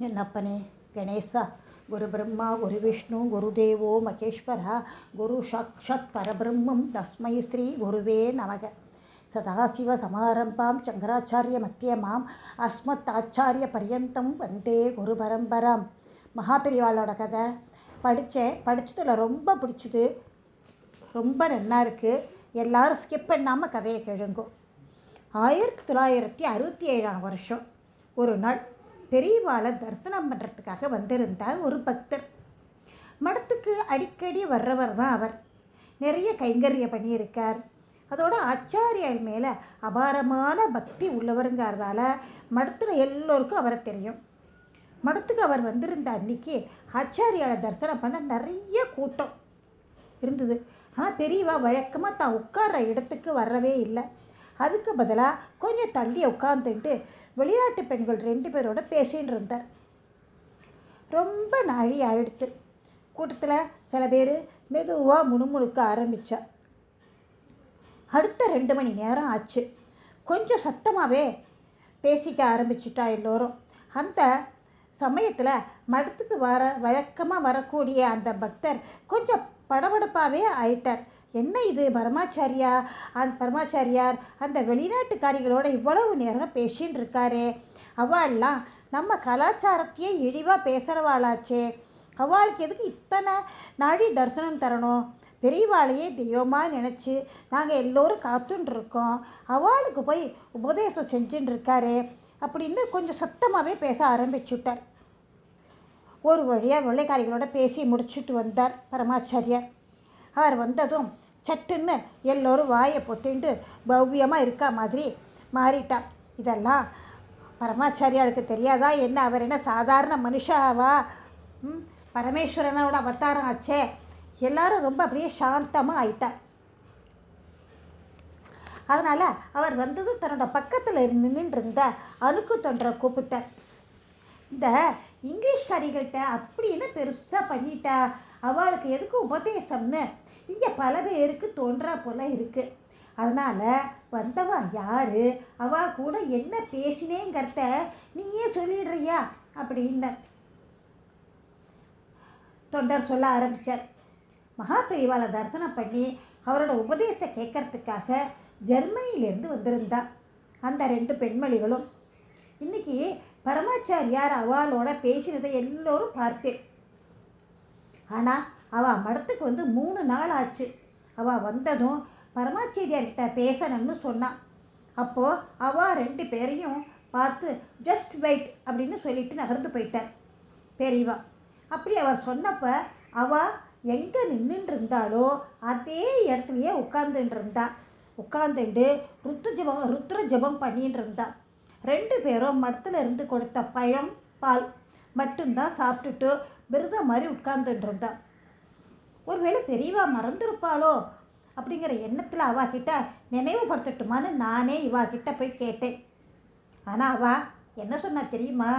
என்னப்பனே கணேசா, குரு பிரம்மா குரு விஷ்ணு குருதேவோ மகேஸ்வரா, குரு சாட்சாத் பரபிரம்மம் தஸ்மை ஸ்ரீ குருவே நமக. சதாசிவ சமாரம்பாம் சங்கராச்சாரிய மத்தியமாம் அஸ்மத் ஆச்சாரிய பரியந்தம் வந்தே குரு பரம்பராம். மகாபெரிவாளோட கதை படித்ததில் ரொம்ப பிடிச்சது, ரொம்ப நல்லா இருக்குது. எல்லாரும் ஸ்கிப் பண்ணாமல் கதையை கேளுங்கோ. 1967ஆம் வருஷம் ஒரு நாள் பெரியவாளை தரிசனம் பண்ணுறதுக்காக வந்திருந்தார் ஒரு பக்தர். மடத்துக்கு அடிக்கடி வர்றவர் தான் அவர். நிறைய கைங்கரியம் பண்ணியிருக்கார். அதோட ஆச்சாரியால் மேலே அபாரமான பக்தி உள்ளவருங்கிறதால மடத்தில் எல்லோருக்கும் அவரை தெரியும். மடத்துக்கு அவர் வந்திருந்த அன்னைக்கு ஆச்சாரியாலை தரிசனம் பண்ண நிறைய கூட்டம் இருந்தது. ஆனால் பெரியவா வழக்கமாக தான் உட்கார்ற இடத்துக்கு வரவே இல்லை. அதுக்கு பதிலாக கொஞ்சம் தள்ளி உட்காந்துட்டு வெளிநாட்டு பெண்கள் 2 பேரோட பேசின்னு இருந்தார். ரொம்ப நாழி ஆயிடுத்து. கூட்டத்தில் சில பேர் மெதுவாக முணுமுணுக்க ஆரம்பித்தா. அடுத்த 2 மணி நேரம் ஆச்சு. கொஞ்சம் சத்தமாகவே பேசிக்க ஆரம்பிச்சுட்டா எல்லோரும். அந்த சமயத்தில் மடத்துக்கு வழக்கமாக வரக்கூடிய அந்த பக்தர் கொஞ்சம் படபடப்பாகவே ஆயிட்டார். என்ன இது பரமாச்சாரியார் அந்த வெளிநாட்டுக்காரிகளோட இவ்வளவு நேரம் பேசின்னு இருக்காரே, அவள்லாம் நம்ம கலாச்சாரத்தையே இழிவாக பேசுகிறவாளாச்சே, அவளுக்கு எதுக்கு இத்தனை நாடி தரிசனம் தரணும்? பெரியவாளையே தெய்வமாக நினச்சி நாங்கள் எல்லோரும் காத்துன்னு இருக்கோம், அவளுக்கு போய் உபதேசம் செஞ்சுன்னு இருக்காரே அப்படின்னு கொஞ்சம் சத்தமாகவே பேச ஆரம்பிச்சுட்டார். ஒரு வழியாக வெள்ளைக்காரிகளோட பேசி முடிச்சுட்டு வந்தார் பரமாச்சாரியார். அவர் வந்ததும் சட்டுன்னு எல்லோரும் வாயை பொத்திண்டு பவ்யமாக இருக்கா மாதிரி மாறிட்டார். இதெல்லாம் பரமாச்சாரியாருக்கு தெரியாதா என்ன? அவர் என்ன சாதாரண மனுஷாவா? பரமேஸ்வரனோட அவதாரம் ஆச்சே. எல்லாரும் ரொம்ப அப்படியே சாந்தமாக ஆயிட்டார். அதனால் அவர் வந்ததும் தன்னோட பக்கத்தில் நின்றுட்டு இருந்த அணுக்கு தொண்டரை கூப்பிட்டார். இந்த இங்கிலீஷ்காரிகள்கிட்ட அப்படின்னு பெருசாக பண்ணிட்டா, அவளுக்கு எதுக்கு உபதேசம்னு இங்கே பல பேருக்கு தோன்றா போல இருக்குது. அதனால் வந்தவா யார், அவள் கூட என்ன பேசினேங்கிறத நீயே சொல்லிடுறியா அப்படின்னு தொண்டர் சொல்ல ஆரம்பித்தார். மகாபெரிவாளை தரிசனம் பண்ணி அவரோட உபதேசம் கேட்கறதுக்காக ஜெர்மனியிலேருந்து வந்திருந்தா அந்த 2 பெண்மணிகளும். இன்னைக்கு பரமாச்சாரியார் அவளோட பேசினதை எல்லோரும் பார்த்தேன். ஆனால் அவள் மடத்துக்கு வந்து 3 நாள் ஆச்சு. அவள் வந்ததும் பரமாச்சாரியார்கிட்ட பேசணும்னு சொன்னான். அப்போது அவள் 2 பேரையும் பார்த்து ஜஸ்ட் வெயிட் அப்படின்னு சொல்லிட்டு நகர்ந்து போயிட்டார் பெரியவா. அப்படி அவள் சொன்னப்போ அவள் எங்கே நின்றுட்டு இருந்தாலோ அதே இடத்துலையே உட்கார்ந்துட்டு இருந்தா. உட்கார்ந்துட்டு ருத்ர ஜபம் பண்ணிட்டு இருந்தா. 2 பேரும் மடத்தில் இருந்து கொடுத்த பழம் பால் மட்டும்தான் சாப்பிட்டுட்டு விரதம் மாதிரி உட்கார்ந்துட்டு இருந்தா. ஒருவேளை பெரியவா மறந்துருப்பாளோ அப்படிங்கிற எண்ணத்தில் அவகிட்ட நினைவுபடுத்தட்டுமான்னு நானே இவாகிட்ட போய் கேட்டேன். ஆனால் அவள் என்ன சொன்னா தெரியுமா?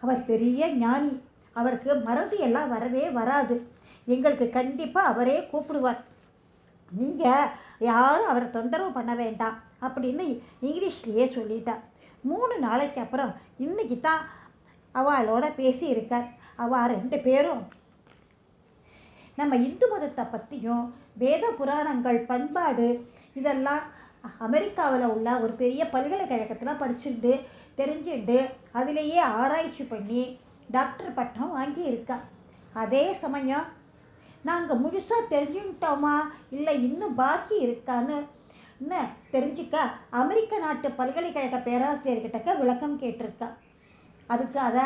அவர் பெரிய ஞானி, அவருக்கு மறதி எல்லாம் வரவே வராது, எங்களுக்கு கண்டிப்பாக அவரே கூப்பிடுவார், நீங்கள் யாரும் அவரை தொந்தரவு பண்ண வேண்டாம் அப்படின்னு இங்கிலீஷ்லேயே சொல்லிட்டா. 3 நாளைக்கு அப்புறம் இன்னைக்கு தான் அவளோட பேசி இருக்கார். அவள் 2 பேரும் நம்ம இந்து மதத்தை பற்றியும் வேத புராணங்கள் பண்பாடு இதெல்லாம் அமெரிக்காவில் உள்ள ஒரு பெரிய பல்கலைக்கழகத்தில் படிச்சுட்டு தெரிஞ்சுட்டு அதிலேயே ஆராய்ச்சி பண்ணி டாக்டர் பட்டம் வாங்கி இருக்கா. அதே சமயம் நாங்கள் முழுசாக தெரிஞ்சுக்கிட்டோமா இல்லை இன்னும் பாக்கி இருக்கான்னு தெரிஞ்சுக்க அமெரிக்க நாட்டு பல்கலைக்கழக பேராசிரியர்கிட்ட விளக்கம் கேட்டிருக்கா. அதுக்காக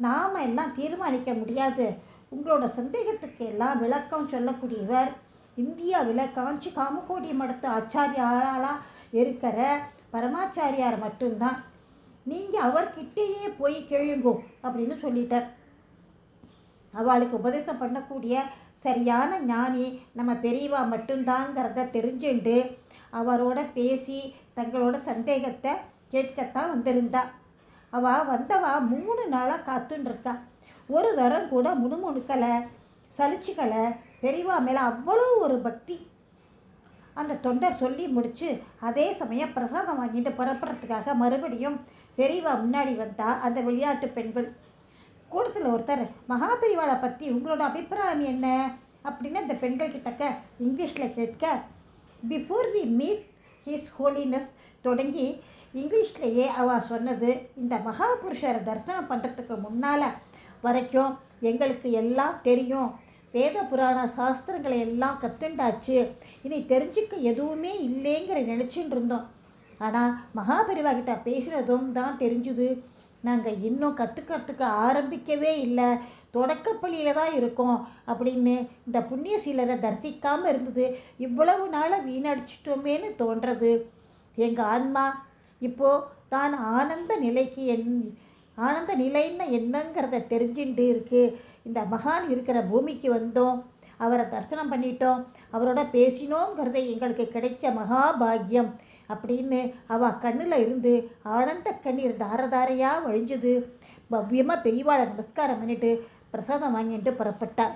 நாம் எல்லாம் தீர்மானிக்க முடியாது, உங்களோட சந்தேகத்துக்கு எல்லாம் விளக்கம் சொல்லக்கூடியவர் இந்தியாவில் காஞ்சி காமகோடி மடத்து ஆச்சாரியாலாக இருக்கிற பரமாச்சாரியார் மட்டும்தான், நீங்கள் அவர்கிட்டயே போய் கேளுங்கோ அப்படின்னு சொல்லிட்டார். அவளுக்கு உபதேசம் பண்ணக்கூடிய சரியான ஞானி நம்ம பெரியவா மட்டும்தாங்கிறத தெரிஞ்சுண்டு அவரோட பேசி தங்களோட சந்தேகத்தை கேட்கத்தான் வந்திருந்தா. அவள் வந்தவா 3 நாளாக காத்துன்னு இருக்கா. ஒரு தரம் கூட முணுமுணுக்கலை, சலிச்சுக்கலை. பெரியவா மேலே அவ்வளோ ஒரு பக்தி. அந்த தொண்டர் சொல்லி முடிச்சு அதே சமயம் பிரசாதம் வாங்கிட்டு புறப்படுறதுக்காக மறுபடியும் பெரியவா முன்னாடி வந்தா அந்த விளையாட்டு பெண்கள். கூட்டத்தில் ஒருத்தர் மகாபெரிவாளை பற்றி உங்களோட அபிப்பிராயம் என்ன அப்படின்னு அந்த பெண்கள் கிட்டக்க இங்கிலீஷில் கேட்க, before we meet his holiness தொடங்கி இங்கிலீஷ்லேயே அவள் சொன்னது, இந்த மகாபுருஷரை தரிசனம் பண்ணுறதுக்கு முன்னால் வரைக்கும் எங்களுக்கு எல்லாம் தெரியும், வேத புராண சாஸ்திரங்களை எல்லாம் கற்றுண்டாச்சு, இனி தெரிஞ்சுக்க எதுவுமே இல்லைங்கிற நினச்சின்னு இருந்தோம். ஆனால் மகாபெரிவா கிட்ட பேசினதும் தான் தெரிஞ்சுது, நாங்கள் இன்னும் கற்றுக்கிறதுக்கு ஆரம்பிக்கவே இல்லை, தொடக்கப்பள்ளியில் தான் இருக்கோம் அப்படின்னு. இந்த புண்ணிய சீலரை தரிசிக்காமல் இருந்தது இவ்வளவு நாளாக வீணடிச்சிட்டோமேன்னு தோன்றது. எங்கள் ஆன்மா இப்போது தான் ஆனந்த நிலைன்னு என்னங்கிறத தெரிஞ்சுட்டு இருக்கு. இந்த மகான் இருக்கிற பூமிக்கு வந்தோம், அவரை தரிசனம் பண்ணிட்டோம், அவரோட பேசினோங்கிறத எங்களுக்கு கிடைச்ச மகாபாகியம் அப்படின்னு அவள் கண்ணில் இருந்து ஆனந்த கண்ணீர் தாரதாரையாக வழிஞ்சுது. பவ்யமாக பெரியவாளை நமஸ்காரம் பண்ணிட்டு பிரசாதம் வாங்கிட்டு புறப்பட்டாள்.